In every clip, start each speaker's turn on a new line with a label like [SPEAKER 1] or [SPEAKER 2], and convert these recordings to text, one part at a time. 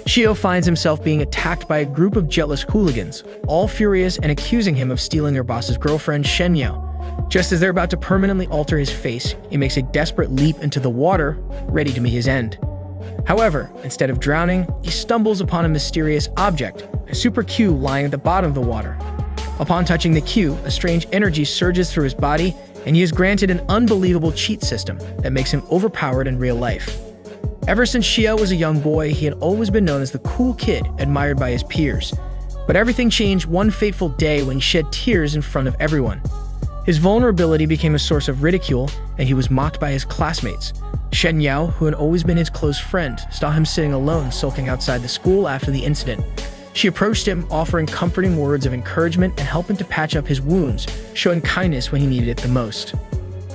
[SPEAKER 1] Shio finds himself being attacked by a group of jealous hooligans, all furious and accusing him of stealing their boss's girlfriend, Shen Yao. Just as they're about to permanently alter his face, he makes a desperate leap into the water, ready to meet his end. However, instead of drowning, he stumbles upon a mysterious object, a super Q lying at the bottom of the water. Upon touching the Q, a strange energy surges through his body, and he is granted an unbelievable cheat system that makes him overpowered in real life. Ever since Shio was a young boy, he had always been known as the cool kid, admired by his peers. But everything changed one fateful day when he shed tears in front of everyone. His vulnerability became a source of ridicule, and he was mocked by his classmates. Shen Yao, who had always been his close friend, saw him sitting alone, sulking outside the school after the incident. She approached him, offering comforting words of encouragement and helping to patch up his wounds, showing kindness when he needed it the most.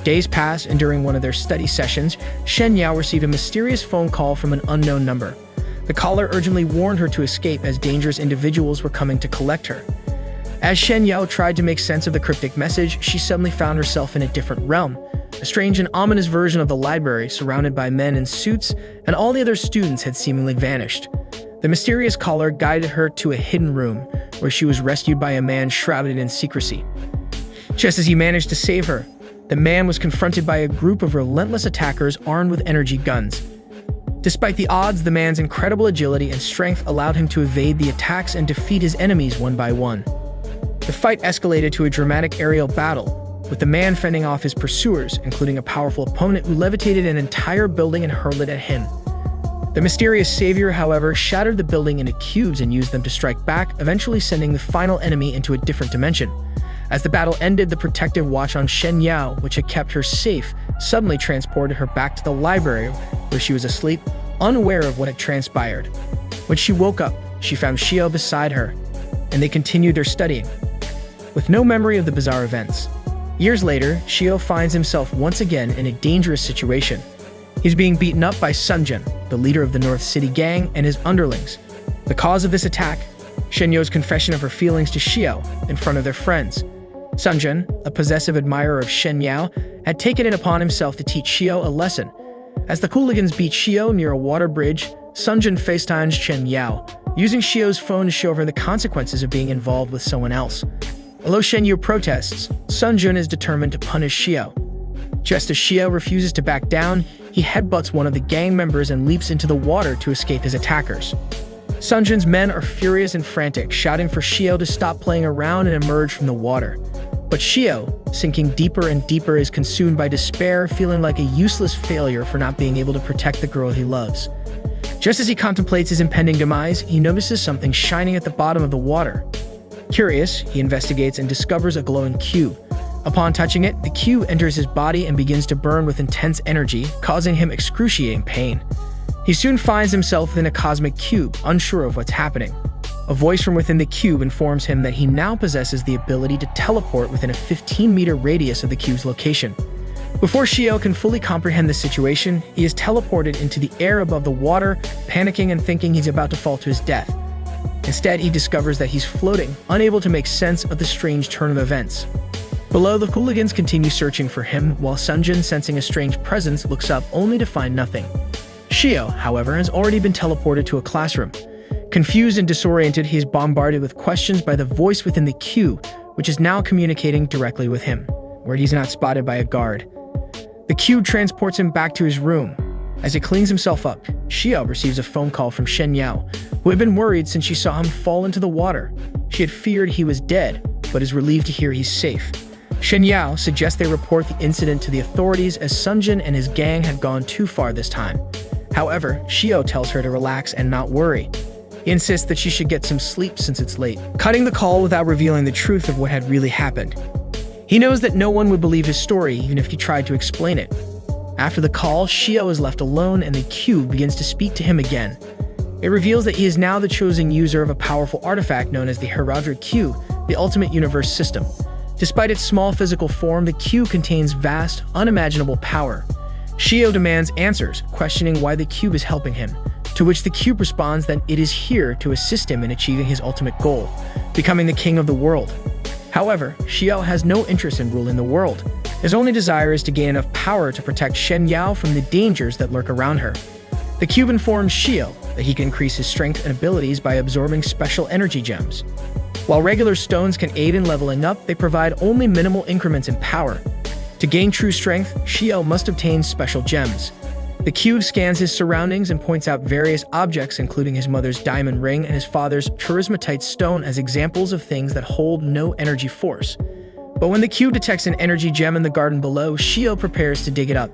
[SPEAKER 1] Days passed, and during one of their study sessions, Shen Yao received a mysterious phone call from an unknown number. The caller urgently warned her to escape as dangerous individuals were coming to collect her. As Shen Yao tried to make sense of the cryptic message, she suddenly found herself in a different realm, a strange and ominous version of the library surrounded by men in suits, and all the other students had seemingly vanished. The mysterious caller guided her to a hidden room, where she was rescued by a man shrouded in secrecy. Just as he managed to save her, the man was confronted by a group of relentless attackers armed with energy guns. Despite the odds, the man's incredible agility and strength allowed him to evade the attacks and defeat his enemies one by one. The fight escalated to a dramatic aerial battle, with the man fending off his pursuers, including a powerful opponent who levitated an entire building and hurled it at him. The mysterious savior, however, shattered the building into cubes and used them to strike back, eventually sending the final enemy into a different dimension. As the battle ended, the protective watch on Shen Yao, which had kept her safe, suddenly transported her back to the library, where she was asleep, unaware of what had transpired. When she woke up, she found Shio beside her, and they continued their studying, with no memory of the bizarre events. Years later, Shio finds himself once again in a dangerous situation. He's being beaten up by Sunjun, the leader of the North City gang, and his underlings. The cause of this attack? Shen Yao's confession of her feelings to Shio in front of their friends. Sunjun, a possessive admirer of Shen Yao, had taken it upon himself to teach Shio a lesson. As the hooligans beat Shio near a water bridge, Sunjun FaceTimes Shen Yao, using Shio's phone to show her the consequences of being involved with someone else. Although Shen Yao protests, Sunjun is determined to punish Shio. Just as Shio refuses to back down, he headbutts one of the gang members and leaps into the water to escape his attackers. Sunjun's men are furious and frantic, shouting for Shio to stop playing around and emerge from the water. But Shio, sinking deeper and deeper, is consumed by despair, feeling like a useless failure for not being able to protect the girl he loves. Just as he contemplates his impending demise, he notices something shining at the bottom of the water. Curious, he investigates and discovers a glowing cube. Upon touching it, the cube enters his body and begins to burn with intense energy, causing him excruciating pain. He soon finds himself within a cosmic cube, unsure of what's happening. A voice from within the cube informs him that he now possesses the ability to teleport within a 15-meter radius of the cube's location. Before Shio can fully comprehend the situation, he is teleported into the air above the water, panicking and thinking he's about to fall to his death. Instead, he discovers that he's floating, unable to make sense of the strange turn of events. Below, the hooligans continue searching for him, while Sunjun, sensing a strange presence, looks up only to find nothing. Shio, however, has already been teleported to a classroom. Confused and disoriented, he is bombarded with questions by the voice within the cube, which is now communicating directly with him, where he's not spotted by a guard. The cube transports him back to his room. As he cleans himself up, Shio receives a phone call from Shen Yao, who had been worried since she saw him fall into the water. She had feared he was dead, but is relieved to hear he's safe. Shen Yao suggests they report the incident to the authorities, as Sunjun and his gang had gone too far this time. However, Shio tells her to relax and not worry. He insists that she should get some sleep since it's late, cutting the call without revealing the truth of what had really happened. He knows that no one would believe his story, even if he tried to explain it. After the call, Shio is left alone and the cube begins to speak to him again. It reveals that he is now the chosen user of a powerful artifact known as the Herodra Cube, the ultimate universe system. Despite its small physical form, the cube contains vast, unimaginable power. Shio demands answers, questioning why the cube is helping him, to which the cube responds that it is here to assist him in achieving his ultimate goal, becoming the king of the world. However, Shio has no interest in ruling the world. His only desire is to gain enough power to protect Shen Yao from the dangers that lurk around her. The cube informs Shio that he can increase his strength and abilities by absorbing special energy gems. While regular stones can aid in leveling up, they provide only minimal increments in power. To gain true strength, Shio must obtain special gems. The cube scans his surroundings and points out various objects, including his mother's diamond ring and his father's charismatite stone, as examples of things that hold no energy force. But when the cube detects an energy gem in the garden below, Shio prepares to dig it up.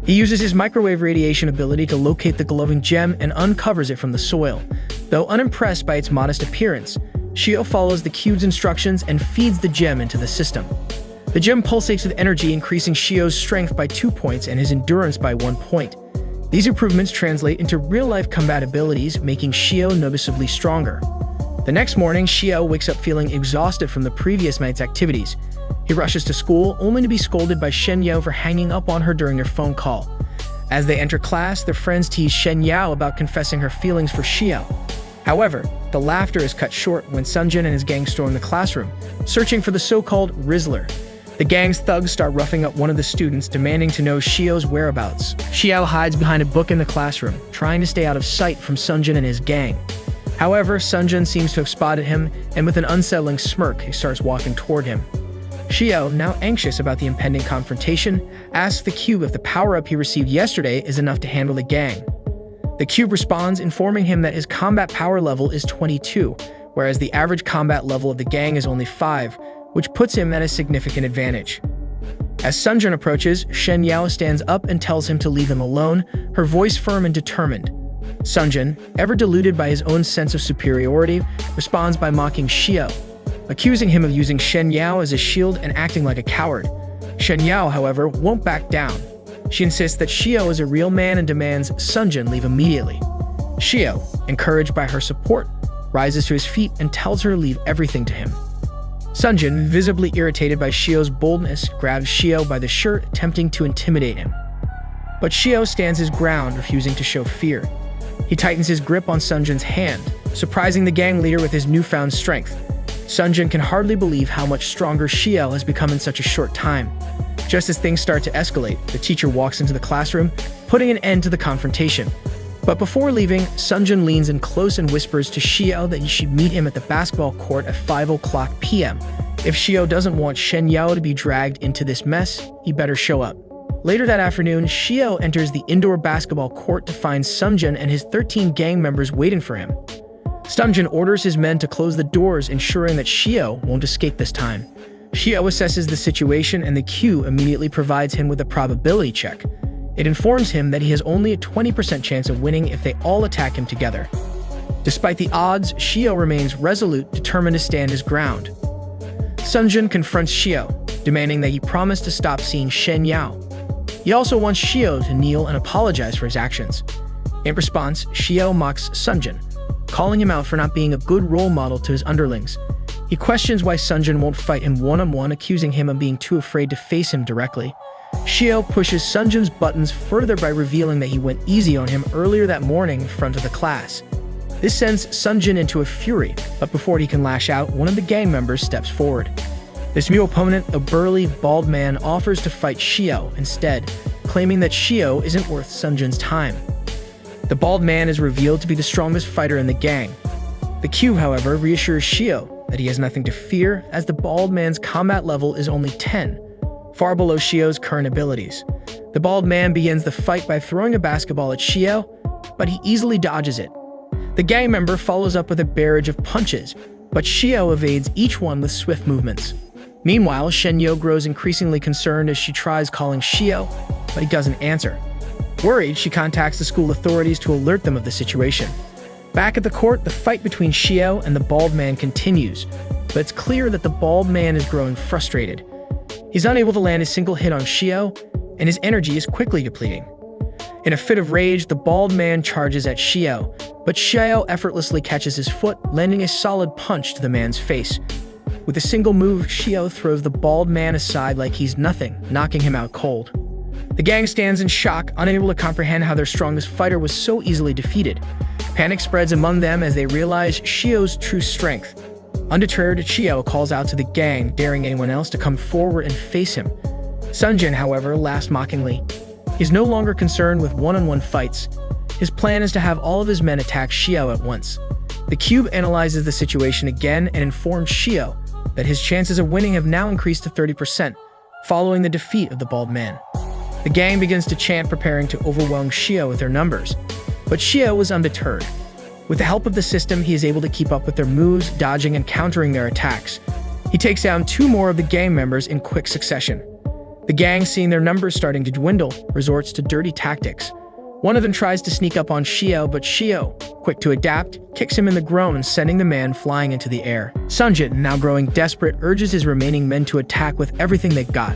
[SPEAKER 1] He uses his microwave radiation ability to locate the glowing gem and uncovers it from the soil. Though unimpressed by its modest appearance, Shio follows the cube's instructions and feeds the gem into the system. The gem pulsates with energy, increasing Shio's strength by 2 points and his endurance by 1 point. These improvements translate into real-life combat abilities, making Shio noticeably stronger. The next morning, Shio wakes up feeling exhausted from the previous night's activities. He rushes to school, only to be scolded by Shen Yao for hanging up on her during their phone call. As they enter class, their friends tease Shen Yao about confessing her feelings for Shio. However, the laughter is cut short when Sunjin and his gang storm the classroom, searching for the so-called Rizzler. The gang's thugs start roughing up one of the students, demanding to know Shio's whereabouts. Shio hides behind a book in the classroom, trying to stay out of sight from Sunjin and his gang. However, Sunjin seems to have spotted him, and with an unsettling smirk, he starts walking toward him. Shio, now anxious about the impending confrontation, asks the cube if the power-up he received yesterday is enough to handle the gang. The cube responds, informing him that his combat power level is 22, whereas the average combat level of the gang is only 5, which puts him at a significant advantage. As Sunjin approaches, Shen Yao stands up and tells him to leave him alone, her voice firm and determined. Sunjin, ever deluded by his own sense of superiority, responds by mocking Shio, accusing him of using Shen Yao as a shield and acting like a coward. Shen Yao, however, won't back down. She insists that Shio is a real man and demands Sunjin leave immediately. Shio, encouraged by her support, rises to his feet and tells her to leave everything to him. Sunjin, visibly irritated by Shio's boldness, grabs Shio by the shirt, attempting to intimidate him. But Shio stands his ground, refusing to show fear. He tightens his grip on Sunjin's hand, surprising the gang leader with his newfound strength. Sunjin can hardly believe how much stronger Shio has become in such a short time. Just as things start to escalate, the teacher walks into the classroom, putting an end to the confrontation. But before leaving, Sunjin leans in close and whispers to Shio that he should meet him at the basketball court at 5:00 p.m. If Shio doesn't want Shen Yao to be dragged into this mess, he better show up. Later that afternoon, Shio enters the indoor basketball court to find Sunjin and his 13 gang members waiting for him. Sunjin orders his men to close the doors, ensuring that Shio won't escape this time. Shio assesses the situation, and the Q immediately provides him with a probability check. It informs him that he has only a 20% chance of winning if they all attack him together. Despite the odds, Shio remains resolute, determined to stand his ground. Sunjin confronts Shio, demanding that he promise to stop seeing Shen Yao. He also wants Shio to kneel and apologize for his actions. In response, Shio mocks Sunjin, calling him out for not being a good role model to his underlings. He questions why Sunjin won't fight him one-on-one, accusing him of being too afraid to face him directly. Shio pushes Sunjin's buttons further by revealing that he went easy on him earlier that morning in front of the class. This sends Sunjin into a fury, but before he can lash out, one of the gang members steps forward. This new opponent, a burly, bald man, offers to fight Shio instead, claiming that Shio isn't worth Sunjin's time. The bald man is revealed to be the strongest fighter in the gang. The Q, however, reassures Shio that he has nothing to fear, as the bald man's combat level is only 10, far below Shio's current abilities. The bald man begins the fight by throwing a basketball at Shio, but he easily dodges it. The gang member follows up with a barrage of punches, but Shio evades each one with swift movements. Meanwhile, Shen Yao grows increasingly concerned as she tries calling Shio, but he doesn't answer. Worried, she contacts the school authorities to alert them of the situation. Back at the court, the fight between Shio and the bald man continues, but it's clear that the bald man is growing frustrated. He's unable to land a single hit on Shio, and his energy is quickly depleting. In a fit of rage, the bald man charges at Shio, but Shio effortlessly catches his foot, landing a solid punch to the man's face. With a single move, Shio throws the bald man aside like he's nothing, knocking him out cold. The gang stands in shock, unable to comprehend how their strongest fighter was so easily defeated. Panic spreads among them as they realize Shio's true strength. Undeterred, Shio calls out to the gang, daring anyone else to come forward and face him. Sunjin, however, laughs mockingly. He's no longer concerned with one-on-one fights. His plan is to have all of his men attack Xiao at once. The cube analyzes the situation again and informs Xiao that his chances of winning have now increased to 30%, following the defeat of the bald man. The gang begins to chant, preparing to overwhelm Xiao with their numbers, but Xiao was undeterred. With the help of the system, he is able to keep up with their moves, dodging and countering their attacks. He takes down 2 more of the gang members in quick succession. The gang, seeing their numbers starting to dwindle, resorts to dirty tactics. One of them tries to sneak up on Xiao, but Xiao, quick to adapt, kicks him in the groin, sending the man flying into the air. Sunjin, now growing desperate, urges his remaining men to attack with everything they've got.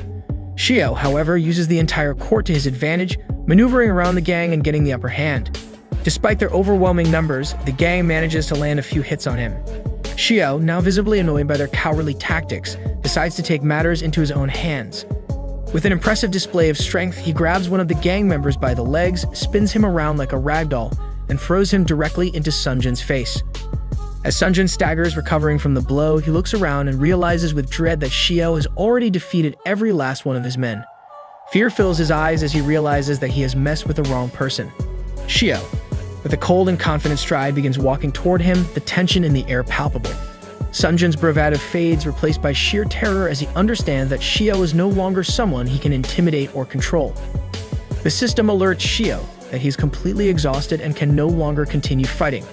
[SPEAKER 1] Xiao, however, uses the entire court to his advantage, maneuvering around the gang and getting the upper hand. Despite their overwhelming numbers, the gang manages to land a few hits on him. Xiao, now visibly annoyed by their cowardly tactics, decides to take matters into his own hands. With an impressive display of strength, he grabs one of the gang members by the legs, spins him around like a ragdoll, and throws him directly into Sunjin's face. As Sunjin staggers, recovering from the blow, he looks around and realizes with dread that Xiao has already defeated every last one of his men. Fear fills his eyes as he realizes that he has messed with the wrong person. Xiao, with a cold and confident stride, begins walking toward him, the tension in the air palpable. Sunjin's bravado fades, replaced by sheer terror as he understands that Xiao is no longer someone he can intimidate or control. The system alerts Xiao that he is completely exhausted and can no longer continue fighting.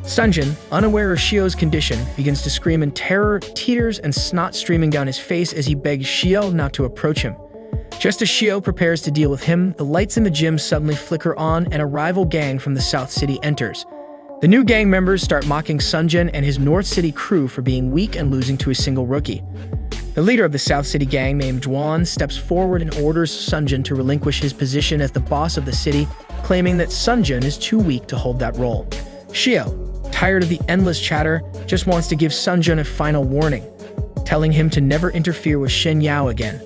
[SPEAKER 1] Sunjin, unaware of Xiao's condition, begins to scream in terror, tears and snot streaming down his face as he begs Xiao not to approach him. Just as Xiao prepares to deal with him, the lights in the gym suddenly flicker on and a rival gang from the South City enters. The new gang members start mocking Sunjin and his North City crew for being weak and losing to a single rookie. The leader of the South City gang, named Juan, steps forward and orders Sunjin to relinquish his position as the boss of the city, claiming that Sunjin is too weak to hold that role. Xiao, tired of the endless chatter, just wants to give Sunjin a final warning, telling him to never interfere with Shen Yao again.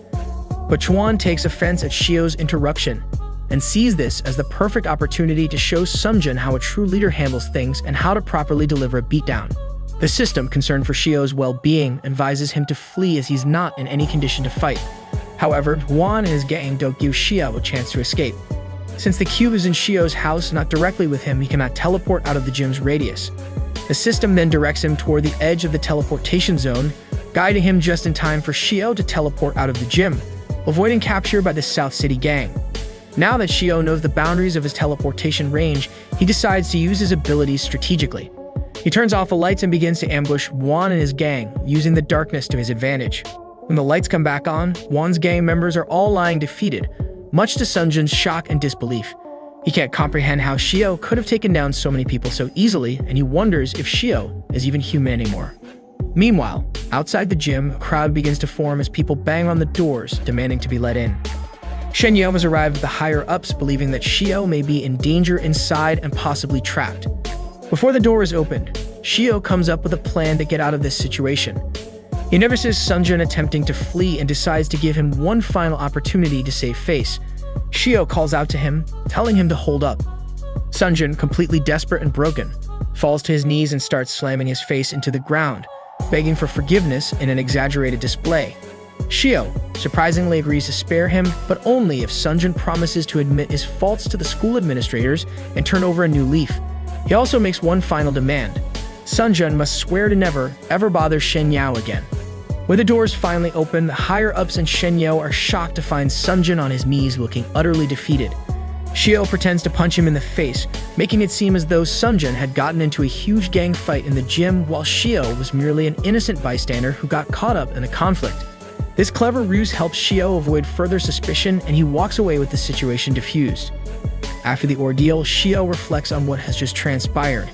[SPEAKER 1] But Juan takes offense at Xiao's interruption and sees this as the perfect opportunity to show Sunjin how a true leader handles things and how to properly deliver a beatdown. The system, concerned for Xiao's well-being, advises him to flee as he's not in any condition to fight. However, Juan and his gang don't give Xiao a chance to escape. Since the cube is in Xiao's house, not directly with him, he cannot teleport out of the gym's radius. The system then directs him toward the edge of the teleportation zone, guiding him just in time for Xiao to teleport out of the gym, avoiding capture by the South City gang. Now that Xiao knows the boundaries of his teleportation range, he decides to use his abilities strategically. He turns off the lights and begins to ambush Juan and his gang, using the darkness to his advantage. When the lights come back on, Juan's gang members are all lying defeated, much to Sunjin's shock and disbelief. He can't comprehend how Xiao could have taken down so many people so easily, and he wonders if Xiao is even human anymore. Meanwhile, outside the gym, a crowd begins to form as people bang on the doors, demanding to be let in. Shen Yao has arrived with the higher-ups, believing that Xiao may be in danger inside and possibly trapped. Before the door is opened, Xiao comes up with a plan to get out of this situation. He notices Sunjin attempting to flee and decides to give him one final opportunity to save face. Xiao calls out to him, telling him to hold up. Sunjin, completely desperate and broken, falls to his knees and starts slamming his face into the ground, begging for forgiveness in an exaggerated display. Xiao surprisingly agrees to spare him, but only if Sunjin promises to admit his faults to the school administrators and turn over a new leaf. He also makes one final demand. Sunjin must swear to never, ever bother Shen Yao again. When the doors finally open, the higher-ups and Shen Yao are shocked to find Sunjin on his knees looking utterly defeated. Xiao pretends to punch him in the face, making it seem as though Sunjin had gotten into a huge gang fight in the gym while Xiao was merely an innocent bystander who got caught up in a conflict. This clever ruse helps Xiao avoid further suspicion, and he walks away with the situation diffused. After the ordeal, Xiao reflects on what has just transpired.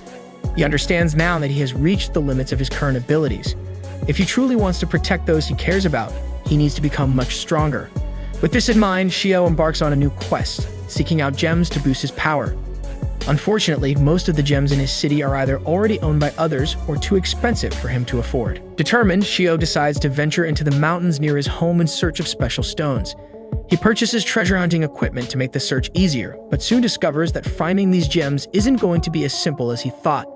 [SPEAKER 1] He understands now that he has reached the limits of his current abilities. If he truly wants to protect those he cares about, he needs to become much stronger. With this in mind, Xiao embarks on a new quest, seeking out gems to boost his power. Unfortunately, most of the gems in his city are either already owned by others or too expensive for him to afford. Determined, Xiao decides to venture into the mountains near his home in search of special stones. He purchases treasure hunting equipment to make the search easier, but soon discovers that finding these gems isn't going to be as simple as he thought.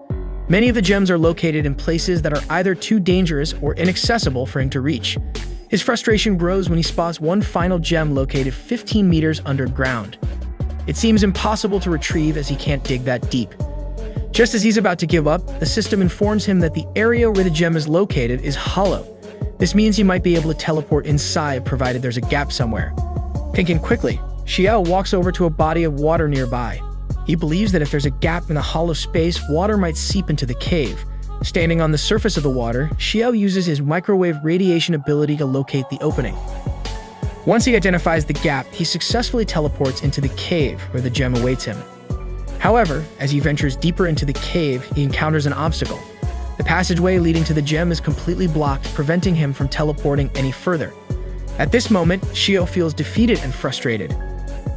[SPEAKER 1] Many of the gems are located in places that are either too dangerous or inaccessible for him to reach. His frustration grows when he spots one final gem located 15 meters underground. It seems impossible to retrieve as he can't dig that deep. Just as he's about to give up, the system informs him that the area where the gem is located is hollow. This means he might be able to teleport inside provided there's a gap somewhere. Thinking quickly, Xiao walks over to a body of water nearby. He believes that if there's a gap in the hollow space, water might seep into the cave. Standing on the surface of the water, Xiao uses his microwave radiation ability to locate the opening. Once he identifies the gap, he successfully teleports into the cave where the gem awaits him. However, as he ventures deeper into the cave, he encounters an obstacle. The passageway leading to the gem is completely blocked, preventing him from teleporting any further. At this moment, Xiao feels defeated and frustrated.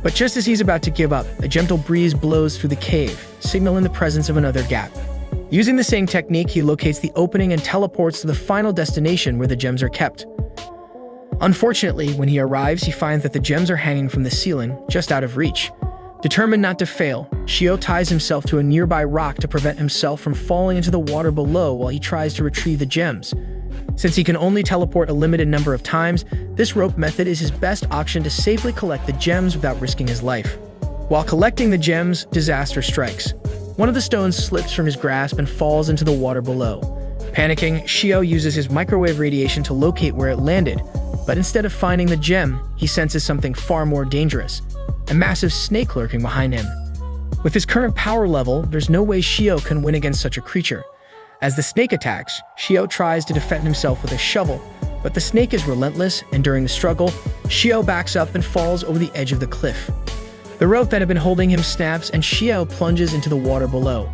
[SPEAKER 1] But just as he's about to give up, a gentle breeze blows through the cave, signaling the presence of another gap. Using the same technique, he locates the opening and teleports to the final destination where the gems are kept. Unfortunately, when he arrives, he finds that the gems are hanging from the ceiling, just out of reach. Determined not to fail, Xiao ties himself to a nearby rock to prevent himself from falling into the water below while he tries to retrieve the gems. Since he can only teleport a limited number of times, this rope method is his best option to safely collect the gems without risking his life. While collecting the gems, disaster strikes. One of the stones slips from his grasp and falls into the water below. Panicking, Xiao uses his microwave radiation to locate where it landed, but instead of finding the gem, he senses something far more dangerous. A massive snake lurking behind him. With his current power level, there's no way Xiao can win against such a creature. As the snake attacks, Xiao tries to defend himself with a shovel, but the snake is relentless, and during the struggle, Xiao backs up and falls over the edge of the cliff. The rope that had been holding him snaps, and Xiao plunges into the water below.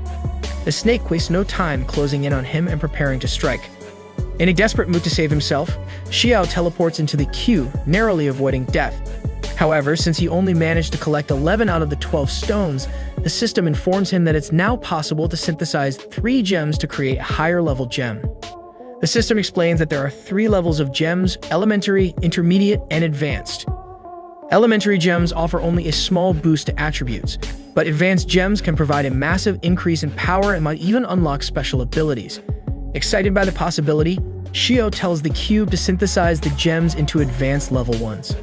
[SPEAKER 1] The snake wastes no time closing in on him and preparing to strike. In a desperate mood to save himself, Xiao teleports into the queue, narrowly avoiding death. However, since he only managed to collect 11 out of the 12 stones, the system informs him that it's now possible to synthesize 3 gems to create a higher-level gem. The system explains that there are 3 levels of gems: elementary, intermediate, and advanced. Elementary gems offer only a small boost to attributes, but advanced gems can provide a massive increase in power and might even unlock special abilities. Excited by the possibility, Xiao tells the cube to synthesize the gems into advanced level ones.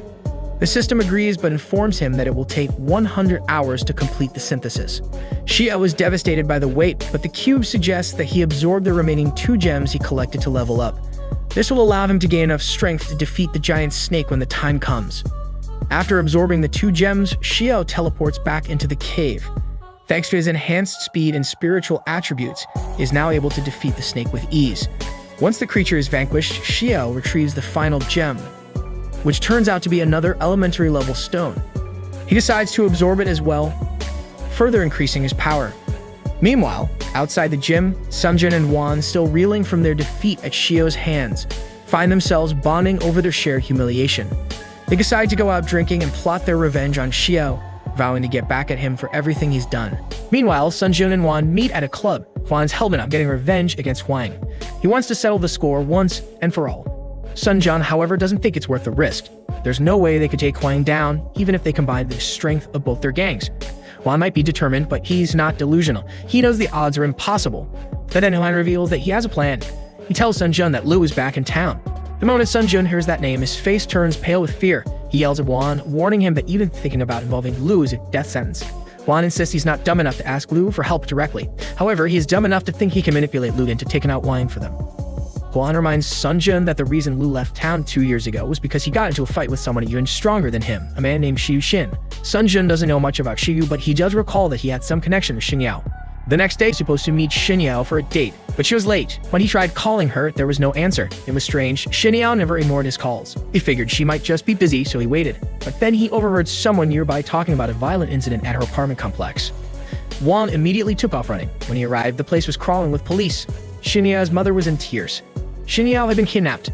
[SPEAKER 1] The system agrees but informs him that it will take 100 hours to complete the synthesis. Xiao is devastated by the wait, but the cube suggests that he absorb the remaining 2 gems he collected to level up. This will allow him to gain enough strength to defeat the giant snake when the time comes. After absorbing the 2 gems, Xiao teleports back into the cave. Thanks to his enhanced speed and spiritual attributes, he is now able to defeat the snake with ease. Once the creature is vanquished, Xiao retrieves the final gem, which turns out to be another elementary level stone. He decides to absorb it as well, further increasing his power. Meanwhile, outside the gym, Sunjun and Wan, still reeling from their defeat at Xiao's hands, find themselves bonding over their shared humiliation. They decide to go out drinking and plot their revenge on Xiao, vowing to get back at him for everything he's done. Meanwhile, Sunjun and Wan meet at a club. Wan's hell-bent on getting revenge against Huang. He wants to settle the score once and for all. Sunjun, however, doesn't think it's worth the risk. There's no way they could take Huang down, even if they combined the strength of both their gangs. Huang might be determined, but he's not delusional. He knows the odds are impossible. Then Huang reveals that he has a plan. He tells Sunjun that Lu is back in town. The moment Sunjun hears that name, his face turns pale with fear. He yells at Wan, warning him that even thinking about involving Lu is a death sentence. Wan insists he's not dumb enough to ask Lu for help directly. However, he is dumb enough to think he can manipulate Lu into taking out Wang for them. Wan reminds Sunjun that the reason Lu left town 2 years ago was because he got into a fight with someone even stronger than him, a man named Xiu Xin. Sunjun doesn't know much about Xiu, but he does recall that he had some connection with Xinyao. The next day, he was supposed to meet Xinyao for a date, but she was late. When he tried calling her, there was no answer. It was strange. Xinyao never ignored his calls. He figured she might just be busy, so he waited. But then he overheard someone nearby talking about a violent incident at her apartment complex. Wan immediately took off running. When he arrived, the place was crawling with police. Xinyao's mother was in tears. Xinyao had been kidnapped.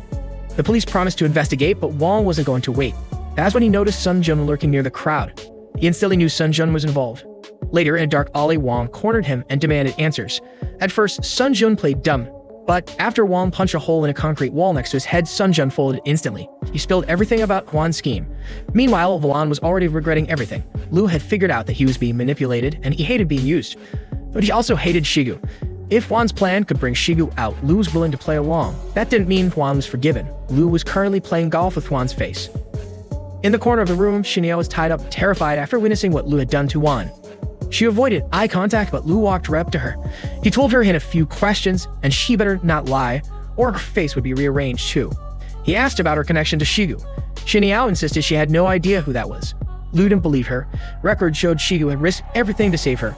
[SPEAKER 1] The police promised to investigate, but Wang wasn't going to wait. That's when he noticed Sunjun lurking near the crowd. He instantly knew Sunjun was involved. Later, in a dark alley, Wang cornered him and demanded answers. At first, Sunjun played dumb, but after Wang punched a hole in a concrete wall next to his head, Sunjun folded instantly. He spilled everything about Huan's scheme. Meanwhile, Wan was already regretting everything. Lu had figured out that he was being manipulated, and he hated being used. But he also hated Shigu. If Wan's plan could bring Shigu out, Lu was willing to play along. That didn't mean Huan was forgiven. Lu was currently playing golf with Huan's face. In the corner of the room, Xinyao was tied up, terrified after witnessing what Lu had done to Wan. She avoided eye contact, but Lu walked right up to her. He told her he had a few questions, and she better not lie, or her face would be rearranged too. He asked about her connection to Shigu. Xinyao insisted she had no idea who that was. Lu didn't believe her. Records showed Shigu had risked everything to save her,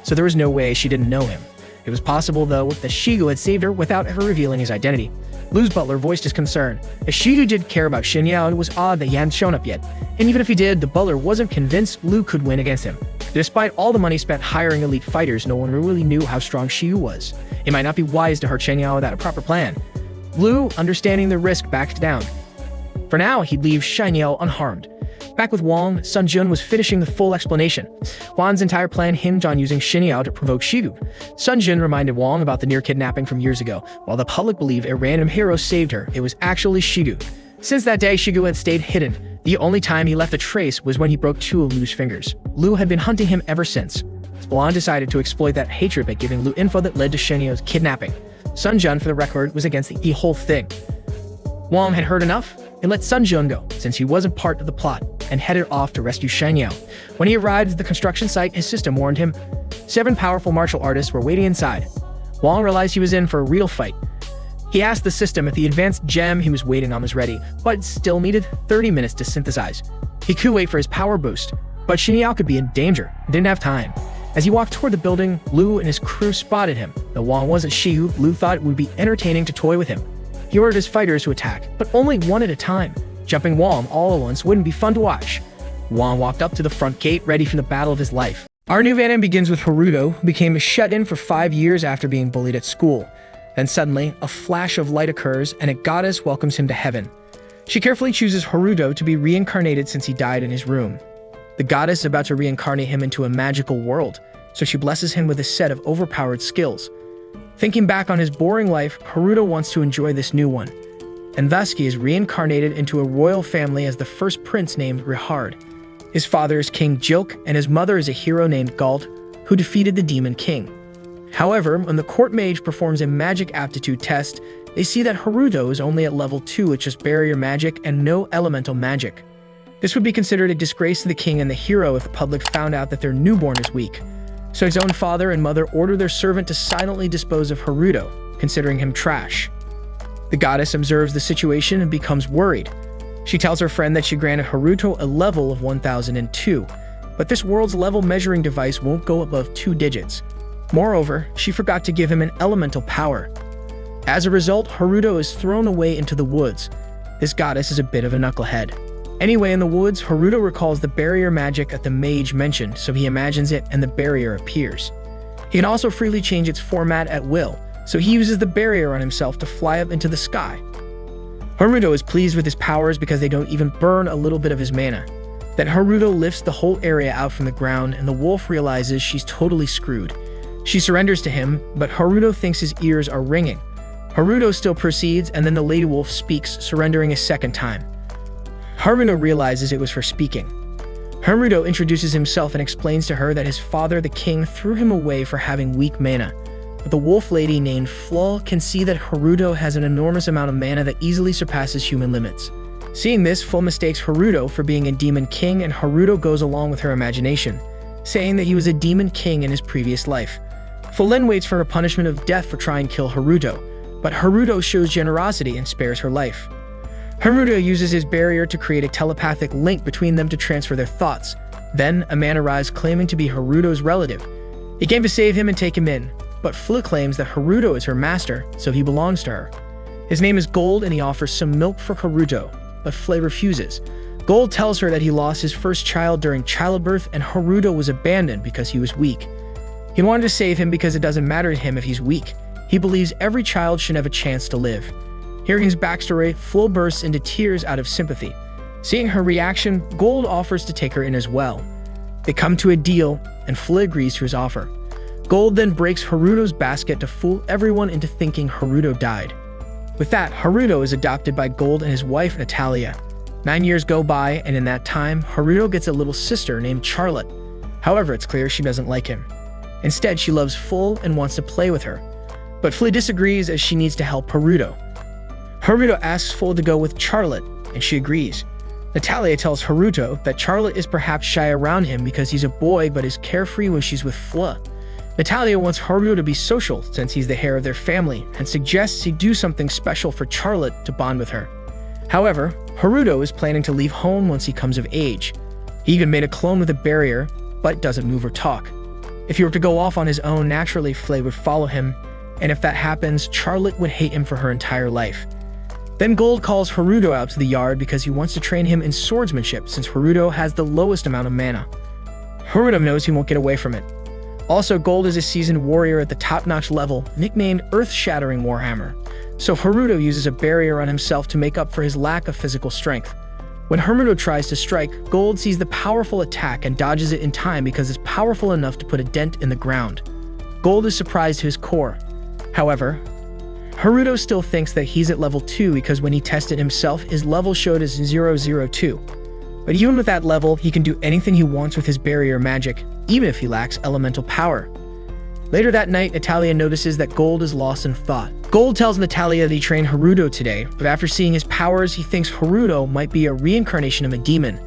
[SPEAKER 1] so there was no way she didn't know him. It was possible, though, that Shigu had saved her without ever revealing his identity. Lu's butler voiced his concern. If Shigu did care about Xinyao, it was odd that he hadn't shown up yet. And even if he did, the butler wasn't convinced Lu could win against him. Despite all the money spent hiring elite fighters, no one really knew how strong Shigu was. It might not be wise to hurt Xinyao without a proper plan. Lu, understanding the risk, backed down. For now, he'd leave Xinyao unharmed. Back with Wang, Sun Jun was finishing the full explanation. Wan's entire plan hinged on using Xinyao to provoke Shigu. Sun Jun reminded Wang about the near kidnapping from years ago. While the public believed a random hero saved her, it was actually Shigu. Since that day, Shigu had stayed hidden. The only time he left a trace was when he broke 2 of Lu's fingers. Lu had been hunting him ever since. Wan decided to exploit that hatred by giving Lu info that led to Shenyao's kidnapping. Sun Jun, for the record, was against the whole thing. Wang had heard enough and let Sun Jun go, since he wasn't part of the plot, and headed off to rescue Xinyao. When he arrived at the construction site, his system warned him 7 powerful martial artists were waiting inside. Wang realized he was in for a real fight. He asked the system if the advanced gem he was waiting on was ready, but still needed 30 minutes to synthesize. He could wait for his power boost, but Xinyao could be in danger and didn't have time. As he walked toward the building, Lu and his crew spotted him. Though Wang wasn't Shigu, Lu thought it would be entertaining to toy with him. He ordered his fighters to attack, but only one at a time. Jumping Wang all at once wouldn't be fun to watch. Wang walked up to the front gate, ready for the battle of his life. Our new Van begins with Haruto, who became shut-in for 5 years after being bullied at school. Then suddenly, a flash of light occurs, and a goddess welcomes him to heaven. She carefully chooses Haruto to be reincarnated since he died in his room. The goddess is about to reincarnate him into a magical world, so she blesses him with a set of overpowered skills. Thinking back on his boring life, Haruto wants to enjoy this new one. And thus he is reincarnated into a royal family as the first prince named Rihard. His father is King Jilk, and his mother is a hero named Galt, who defeated the Demon King. However, when the court mage performs a magic aptitude test, they see that Haruto is only at level 2 with just barrier magic and no elemental magic. This would be considered a disgrace to the king and the hero if the public found out that their newborn is weak. So his own father and mother order their servant to silently dispose of Haruto, considering him trash. The goddess observes the situation and becomes worried. She tells her friend that she granted Haruto a level of 1002, but this world's level measuring device won't go above 2 digits. Moreover, she forgot to give him an elemental power. As a result, Haruto is thrown away into the woods. This goddess is a bit of a knucklehead. Anyway, in the woods, Haruto recalls the barrier magic that the mage mentioned, so he imagines it and the barrier appears. He can also freely change its format at will, so he uses the barrier on himself to fly up into the sky. Haruto is pleased with his powers because they don't even burn a little bit of his mana. Then Haruto lifts the whole area out from the ground, and the wolf realizes she's totally screwed. She surrenders to him, but Haruto thinks his ears are ringing. Haruto still proceeds, and then the lady wolf speaks, surrendering a second time. Haruto realizes it was for speaking. Haruto introduces himself and explains to her that his father, the king, threw him away for having weak mana. But the wolf lady named Flaw can see that Haruto has an enormous amount of mana that easily surpasses human limits. Seeing this, Flaw mistakes Haruto for being a demon king, and Haruto goes along with her imagination, saying that he was a demon king in his previous life. Flaw then waits for a punishment of death for trying to kill Haruto, but Haruto shows generosity and spares her life. Haruto uses his barrier to create a telepathic link between them to transfer their thoughts. Then, a man arrives claiming to be Haruto's relative. He came to save him and take him in, but Fla claims that Haruto is her master, so he belongs to her. His name is Gold, and he offers some milk for Haruto, but Fla refuses. Gold tells her that he lost his first child during childbirth, and Haruto was abandoned because he was weak. He wanted to save him because it doesn't matter to him if he's weak. He believes every child should have a chance to live. Hearing his backstory, Flo bursts into tears out of sympathy. Seeing her reaction, Gold offers to take her in as well. They come to a deal, and Flo agrees to his offer. Gold then breaks Haruto's basket to fool everyone into thinking Haruto died. With that, Haruto is adopted by Gold and his wife, Natalia. 9 years go by, and in that time, Haruto gets a little sister named Charlotte. However, it's clear she doesn't like him. Instead, she loves Flo and wants to play with her. But Flo disagrees as she needs to help Haruto. Haruto asks Flo to go with Charlotte, and she agrees. Natalia tells Haruto that Charlotte is perhaps shy around him because he's a boy but is carefree when she's with Fleur. Natalia wants Haruto to be social since he's the heir of their family and suggests he do something special for Charlotte to bond with her. However, Haruto is planning to leave home once he comes of age. He even made a clone with a barrier, but doesn't move or talk. If he were to go off on his own, naturally Fleur would follow him, and if that happens, Charlotte would hate him for her entire life. Then Gold calls Haruto out to the yard because he wants to train him in swordsmanship since Haruto has the lowest amount of mana. Haruto knows he won't get away from it. Also, Gold is a seasoned warrior at the top-notch level, nicknamed Earth-Shattering Warhammer, so Haruto uses a barrier on himself to make up for his lack of physical strength. When Haruto tries to strike, Gold sees the powerful attack and dodges it in time because it's powerful enough to put a dent in the ground. Gold is surprised to his core. However, Haruto still thinks that he's at level 2 because when he tested himself, his level showed as 002. But even with that level, he can do anything he wants with his barrier magic, even if he lacks elemental power. Later that night, Natalia notices that Gold is lost in thought. Gold tells Natalia that he trained Haruto today, but after seeing his powers, he thinks Haruto might be a reincarnation of a demon.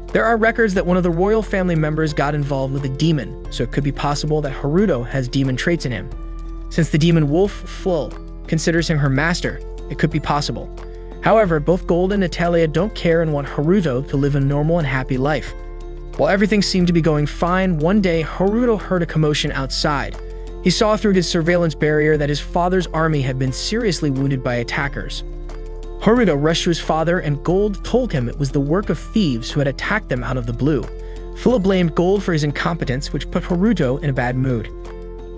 [SPEAKER 1] There are records that one of the royal family members got involved with a demon, so it could be possible that Haruto has demon traits in him. Since the demon wolf, Fleur, considers him her master, it could be possible. However, both Gold and Natalia don't care and want Haruto to live a normal and happy life. While everything seemed to be going fine, one day Haruto heard a commotion outside. He saw through his surveillance barrier that his father's army had been seriously wounded by attackers. Haruto rushed to his father and Gold told him it was the work of thieves who had attacked them out of the blue. Fleur blamed Gold for his incompetence, which put Haruto in a bad mood.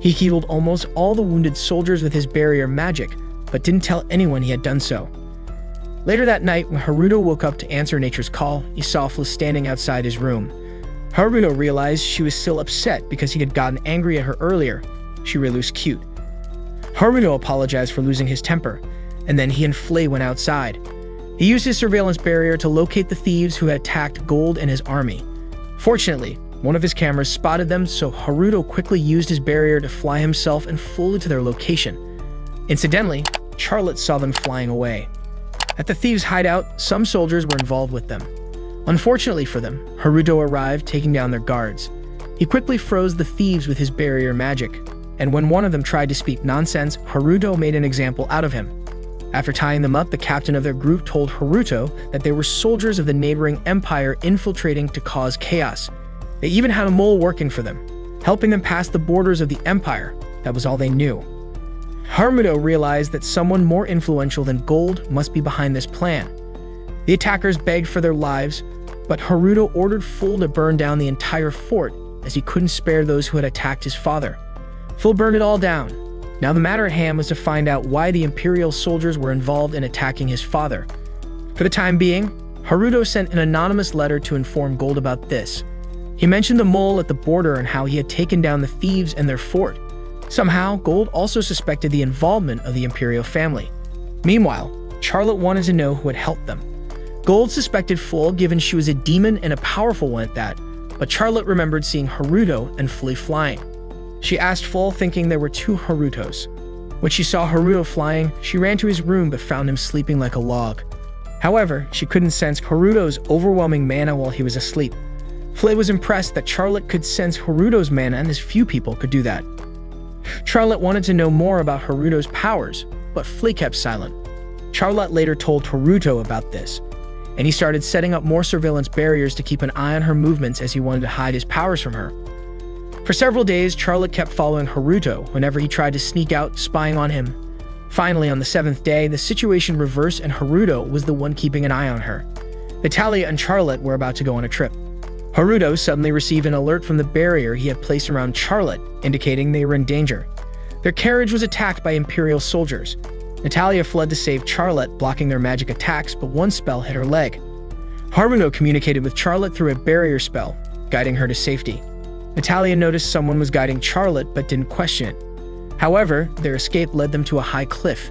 [SPEAKER 1] He healed almost all the wounded soldiers with his barrier magic, but didn't tell anyone he had done so. Later that night, when Haruto woke up to answer nature's call, he saw Fleur standing outside his room. Haruto realized she was still upset because he had gotten angry at her earlier. She really was cute. Haruto apologized for losing his temper, and then he and Fleur went outside. He used his surveillance barrier to locate the thieves who had attacked Gold and his army. Fortunately, one of his cameras spotted them, so Haruto quickly used his barrier to fly himself and flew to their location. Incidentally, Charlotte saw them flying away. At the thieves' hideout, some soldiers were involved with them. Unfortunately for them, Haruto arrived, taking down their guards. He quickly froze the thieves with his barrier magic, and when one of them tried to speak nonsense, Haruto made an example out of him. After tying them up, the captain of their group told Haruto that they were soldiers of the neighboring empire infiltrating to cause chaos. They even had a mole working for them, helping them pass the borders of the empire. That was all they knew. Haruto realized that someone more influential than Gold must be behind this plan. The attackers begged for their lives, but Haruto ordered Fleur to burn down the entire fort as he couldn't spare those who had attacked his father. Fleur burned it all down. Now the matter at hand was to find out why the Imperial soldiers were involved in attacking his father. For the time being, Haruto sent an anonymous letter to inform Gold about this. He mentioned the mole at the border and how he had taken down the thieves and their fort. Somehow, Gold also suspected the involvement of the Imperial family. Meanwhile, Charlotte wanted to know who had helped them. Gold suspected Fleur given she was a demon and a powerful one at that, but Charlotte remembered seeing Haruto and Fleur flying. She asked Fleur thinking there were two Harutos. When she saw Haruto flying, she ran to his room but found him sleeping like a log. However, she couldn't sense Haruto's overwhelming mana while he was asleep. Fleur was impressed that Charlotte could sense Haruto's mana and as few people could do that. Charlotte wanted to know more about Haruto's powers, but Fleur kept silent. Charlotte later told Haruto about this, and he started setting up more surveillance barriers to keep an eye on her movements as he wanted to hide his powers from her. For several days, Charlotte kept following Haruto whenever he tried to sneak out, spying on him. Finally, on the 7th day, the situation reversed and Haruto was the one keeping an eye on her. Natalia and Charlotte were about to go on a trip. Haruto suddenly received an alert from the barrier he had placed around Charlotte, indicating they were in danger. Their carriage was attacked by Imperial soldiers. Natalia fled to save Charlotte, blocking their magic attacks, but one spell hit her leg. Haruto communicated with Charlotte through a barrier spell, guiding her to safety. Natalia noticed someone was guiding Charlotte but didn't question it. However, their escape led them to a high cliff.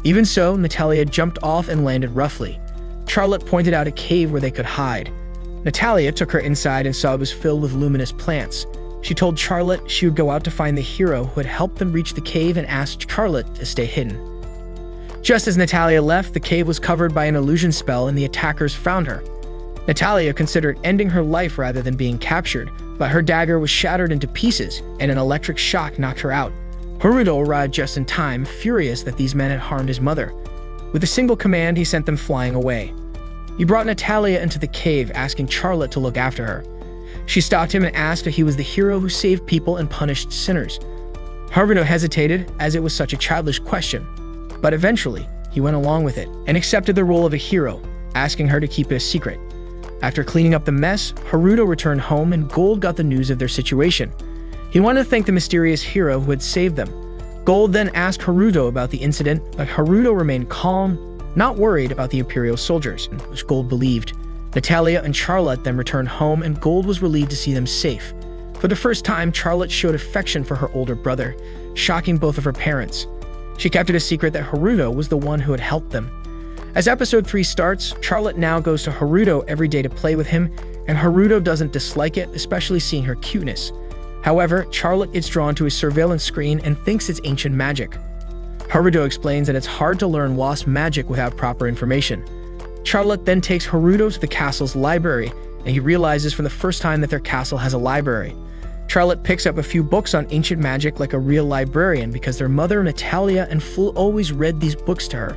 [SPEAKER 1] Even so, Natalia jumped off and landed roughly. Charlotte pointed out a cave where they could hide. Natalia took her inside and saw it was filled with luminous plants. She told Charlotte she would go out to find the hero who had helped them reach the cave and asked Charlotte to stay hidden. Just as Natalia left, the cave was covered by an illusion spell and the attackers found her. Natalia considered ending her life rather than being captured, but her dagger was shattered into pieces and an electric shock knocked her out. Haruto arrived just in time, furious that these men had harmed his mother. With a single command, he sent them flying away. He brought Natalia into the cave, asking Charlotte to look after her. She stopped him and asked if he was the hero who saved people and punished sinners. Haruto hesitated, as it was such a childish question, but eventually he went along with it and accepted the role of a hero, asking her to keep it a secret. After cleaning up the mess, Haruto returned home and Gold got the news of their situation. He wanted to thank the mysterious hero who had saved them. Gold then asked Haruto about the incident, but Haruto remained calm, not worried about the Imperial soldiers, which Gold believed. Natalia and Charlotte then returned home and Gold was relieved to see them safe. For the first time, Charlotte showed affection for her older brother, shocking both of her parents. She kept it a secret that Haruto was the one who had helped them. As episode 3 starts, Charlotte now goes to Haruto every day to play with him, and Haruto doesn't dislike it, especially seeing her cuteness. However, Charlotte gets drawn to his surveillance screen and thinks it's ancient magic. Haruto explains that it's hard to learn wasp magic without proper information. Charlotte then takes Haruto to the castle's library, and he realizes for the first time that their castle has a library. Charlotte picks up a few books on ancient magic like a real librarian because their mother, Natalia, and Fool always read these books to her.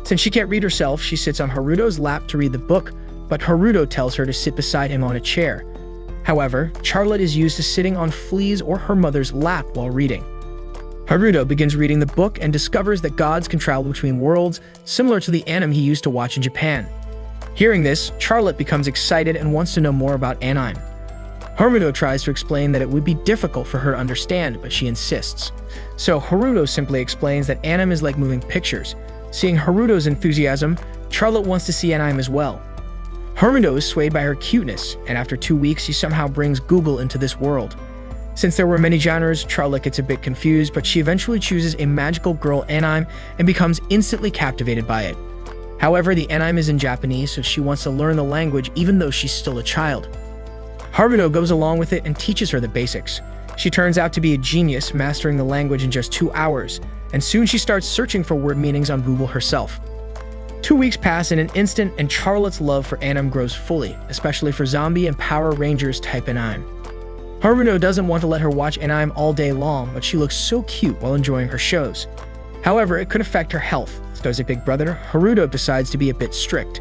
[SPEAKER 1] Since she can't read herself, she sits on Haruto's lap to read the book, but Haruto tells her to sit beside him on a chair. However, Charlotte is used to sitting on Flea's or her mother's lap while reading. Haruto begins reading the book and discovers that gods can travel between worlds, similar to the anime he used to watch in Japan. Hearing this, Charlotte becomes excited and wants to know more about anime. Haruto tries to explain that it would be difficult for her to understand, but she insists. So Haruto simply explains that anime is like moving pictures. Seeing Haruto's enthusiasm, Charlotte wants to see anime as well. Haruto is swayed by her cuteness, and after 2 weeks, he somehow brings Google into this world. Since there were many genres, Charlotte gets a bit confused, but she eventually chooses a magical girl anime and becomes instantly captivated by it. However, the anime is in Japanese, so she wants to learn the language even though she's still a child. Haruto goes along with it and teaches her the basics. She turns out to be a genius, mastering the language in just 2 hours, and soon she starts searching for word meanings on Google herself. 2 weeks pass in an instant, and Charlotte's love for anime grows fully, especially for zombie and Power Rangers type anime. Haruto doesn't want to let her watch anime all day long, but she looks so cute while enjoying her shows. However, it could affect her health, so as a big brother, Haruto decides to be a bit strict.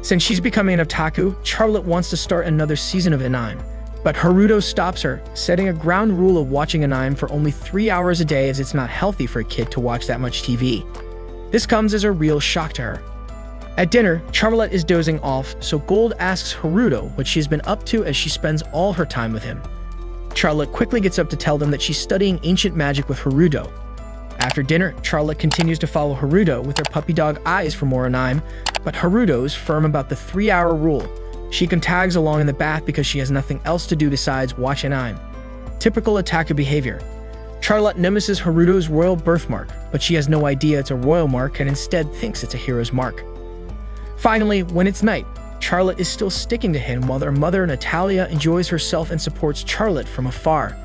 [SPEAKER 1] Since she's becoming an otaku, Charlotte wants to start another season of anime, but Haruto stops her, setting a ground rule of watching anime for only 3 hours a day as it's not healthy for a kid to watch that much TV. This comes as a real shock to her. At dinner, Charlotte is dozing off, so Gold asks Haruto what she's been up to as she spends all her time with him. Charlotte quickly gets up to tell them that she's studying ancient magic with Haruto. After dinner, Charlotte continues to follow Haruto with her puppy dog eyes for more anime, but Haruto is firm about the 3-hour rule. She can tags along in the bath because she has nothing else to do besides watch anime. Typical otaku behavior. Charlotte notices Haruto's royal birthmark, but she has no idea it's a royal mark and instead thinks it's a hero's mark. Finally, when it's night, Charlotte is still sticking to him while their mother, Natalia, enjoys herself and supports Charlotte from afar.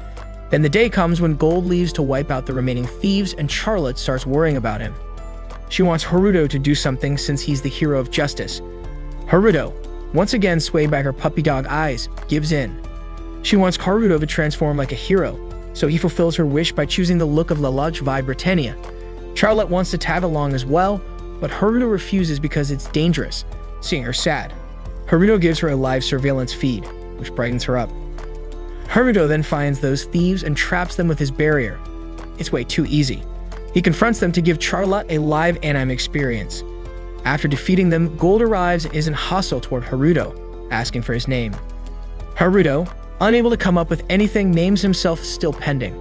[SPEAKER 1] Then the day comes when Gold leaves to wipe out the remaining thieves and Charlotte starts worrying about him. She wants Haruto to do something since he's the hero of justice. Haruto, once again swayed by her puppy dog eyes, gives in. She wants Haruto to transform like a hero, so he fulfills her wish by choosing the look of La Luche Vi Britannia. Charlotte wants to tag along as well, but Haruto refuses because it's dangerous, seeing her sad. Haruto gives her a live surveillance feed, which brightens her up. Haruto then finds those thieves and traps them with his barrier. It's way too easy. He confronts them to give Charlotte a live anime experience. After defeating them, Gold arrives and isn't hostile toward Haruto, asking for his name. Haruto, unable to come up with anything, names himself Still Pending.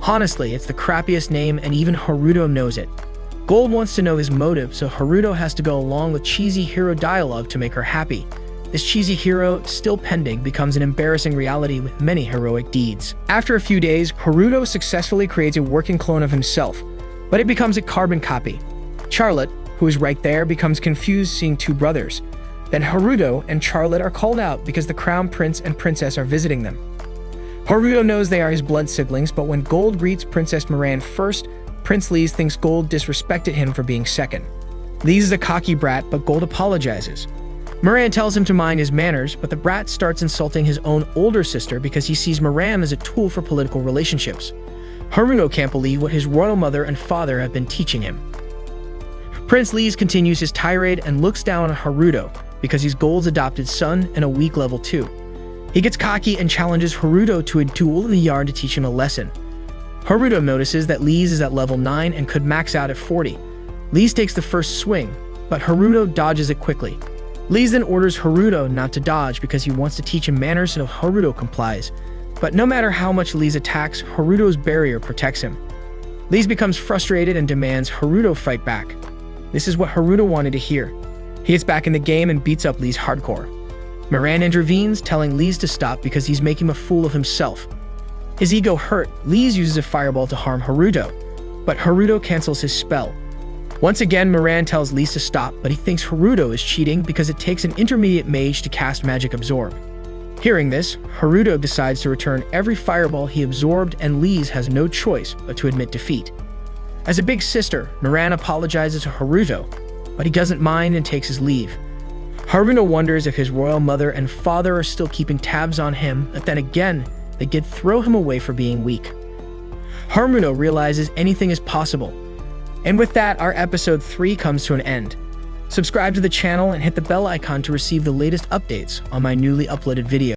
[SPEAKER 1] Honestly, it's the crappiest name and even Haruto knows it. Gold wants to know his motive, so Haruto has to go along with cheesy hero dialogue to make her happy. This cheesy hero, Still Pending, becomes an embarrassing reality with many heroic deeds. After a few days, Haruto successfully creates a working clone of himself, but it becomes a carbon copy. Charlotte, who is right there, becomes confused seeing 2 brothers. Then Haruto and Charlotte are called out because the crown prince and princess are visiting them. Haruto knows they are his blood siblings, but when Gold greets Princess Moran first, Prince Lise thinks Gold disrespected him for being second. Lise is a cocky brat, but Gold apologizes. Moran tells him to mind his manners, but the brat starts insulting his own older sister because he sees Moran as a tool for political relationships. Haruno can't believe what his royal mother and father have been teaching him. Prince Lise continues his tirade and looks down on Haruto because he's Gold's adopted son and a weak level 2. He gets cocky and challenges Haruto to a duel in the yard to teach him a lesson. Haruto notices that Lise is at level 9 and could max out at 40. Lise takes the first swing, but Haruto dodges it quickly. Lise then orders Haruto not to dodge because he wants to teach him manners, so Haruto complies. But no matter how much Lise attacks, Haruto's barrier protects him. Lise becomes frustrated and demands Haruto fight back. This is what Haruto wanted to hear. He gets back in the game and beats up Lise hardcore. Moran intervenes, telling Lise to stop because he's making a fool of himself. His ego hurt, Lise uses a fireball to harm Haruto, but Haruto cancels his spell. Once again, Moran tells Lise to stop, but he thinks Haruto is cheating because it takes an intermediate mage to cast Magic Absorb. Hearing this, Haruto decides to return every fireball he absorbed, and Lise has no choice but to admit defeat. As a big sister, Moran apologizes to Haruto, but he doesn't mind and takes his leave. Haruto wonders if his royal mother and father are still keeping tabs on him, but then again, they did throw him away for being weak. Haruto realizes anything is possible. And with that, our episode 3 comes to an end. Subscribe to the channel and hit the bell icon to receive the latest updates on my newly uploaded video.